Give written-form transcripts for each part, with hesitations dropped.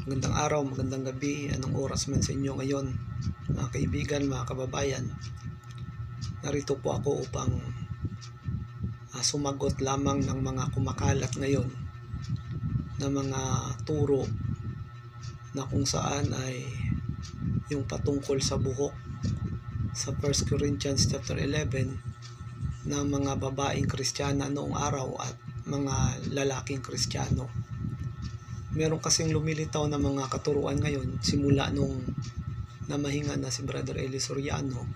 Magandang araw, magandang gabi, anong oras man sa inyo ngayon, mga kaibigan, mga kababayan. Narito po ako upang sumagot lamang ng mga kumakalat ngayon na mga turo na kung saan ay yung patungkol sa buhok sa 1 Corinthians chapter 11 na mga babaeng Kristiyana noong araw at mga lalaking Kristiyano. Meron kasing lumilitaw na mga katuruan ngayon simula nung namahinga na si Brother Eli Soriano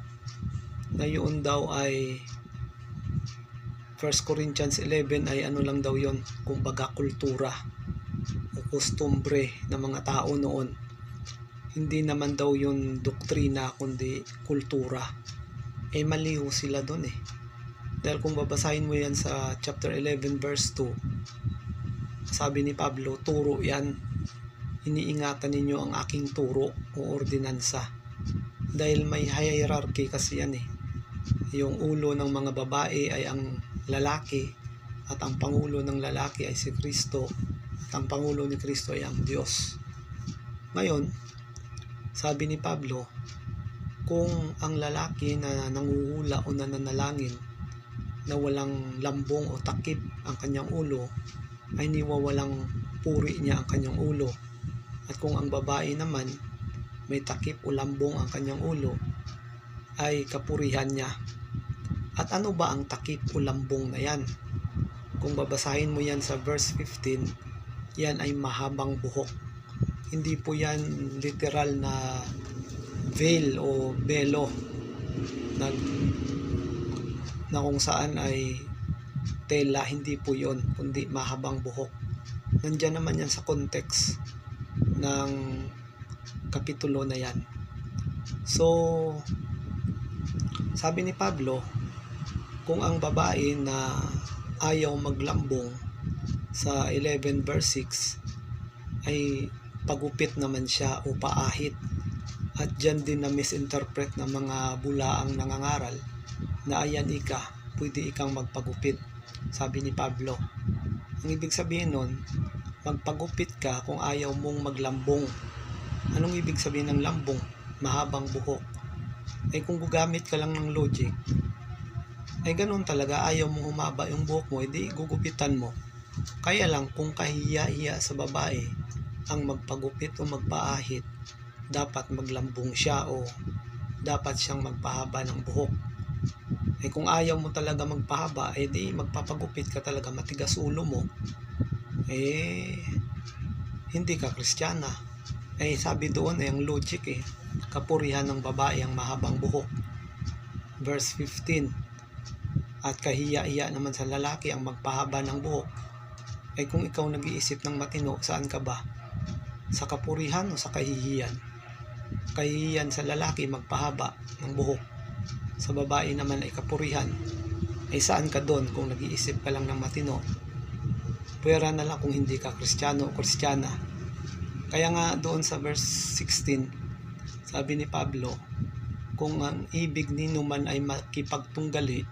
na yun daw ay 1 Corinthians 11 ay ano lang daw yun, kumbaga kultura o kostumbre ng mga tao noon. Hindi naman daw yun doktrina kundi kultura. Maliho sila doon Dahil kung babasahin mo yan sa chapter 11 verse 2, sabi ni Pablo, turo yan. Iniingatan ninyo ang aking turo o ordinansa. Dahil may hierarchy kasi yan Yung ulo ng mga babae ay ang lalaki at ang pangulo ng lalaki ay si Kristo at ang pangulo ni Kristo ay ang Diyos. Ngayon, sabi ni Pablo, kung ang lalaki na nanguhula o nananalangin na walang lambong o takip ang kanyang ulo, ay niwawalang puri niya ang kanyang ulo. At kung ang babae naman may takip o lambong ang kanyang ulo, ay kapurihan niya. At ano ba ang takip o lambong na yan? Kung babasahin mo yan sa verse 15, yan ay mahabang buhok. Hindi po yan literal na veil o belo na kung saan ay tela, hindi po yon, kundi mahabang buhok. Nandiyan naman yan sa context ng kapitulo na yan. So, sabi ni Pablo, kung ang babae na ayaw maglambong sa 11 verse 6 ay pagupit naman siya o paahit, at dyan din na misinterpret ng mga bulaang nangangaral na ayan pwede ikang magpagupit. Sabi ni Pablo, ang ibig sabihin nun, magpagupit ka kung ayaw mong maglambong. Anong ibig sabihin ng lambong? Mahabang buhok. Kung gugamit ka lang ng logic, ganun talaga, ayaw mong humaba yung buhok mo, edi gugupitan mo. Kaya lang, kung kahiya-hiya sa babae ang magpagupit o magpaahit, dapat maglambong siya o dapat siyang magpahaba ng buhok. Kung ayaw mo talaga magpahaba, edi magpapagupit ka talaga, matigas ulo mo, hindi ka Kristiyana. Sabi doon ang logic kapurihan ng babae ang mahabang buhok. Verse 15, at kahiya-hiya naman sa lalaki ang magpahaba ng buhok. Kung ikaw nag-iisip ng matino, saan ka ba? Sa kapurihan o sa kahihiyan? Kahihiyan sa lalaki magpahaba ng buhok, sa babae naman ay kapurihan. Saan ka doon kung nag-iisip ka lang ng matino? Pwera na lang kung hindi ka Kristiyano o Kristiyana. Kaya nga doon sa verse 16, sabi ni Pablo, kung ang ibig ninyo man ay makipagtunggali,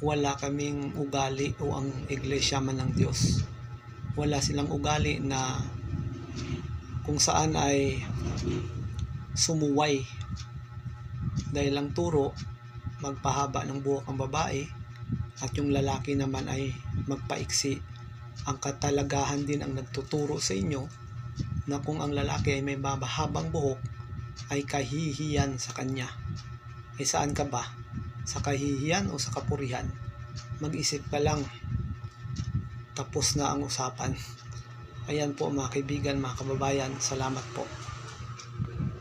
wala kaming ugali o ang iglesia man ng Diyos. Wala silang ugali na kung saan ay sumuway. Dahil ang turo, magpahaba ng buhok ang babae at yung lalaki naman ay magpaiksi. Ang katalagahan din ang nagtuturo sa inyo na kung ang lalaki ay may mahabang buhok, ay kahihiyan sa kanya. Saan ka ba? Sa kahihiyan o sa kapurihan? Mag-isip ka lang, tapos na ang usapan. Ayan po mga kaibigan, mga kababayan, salamat po.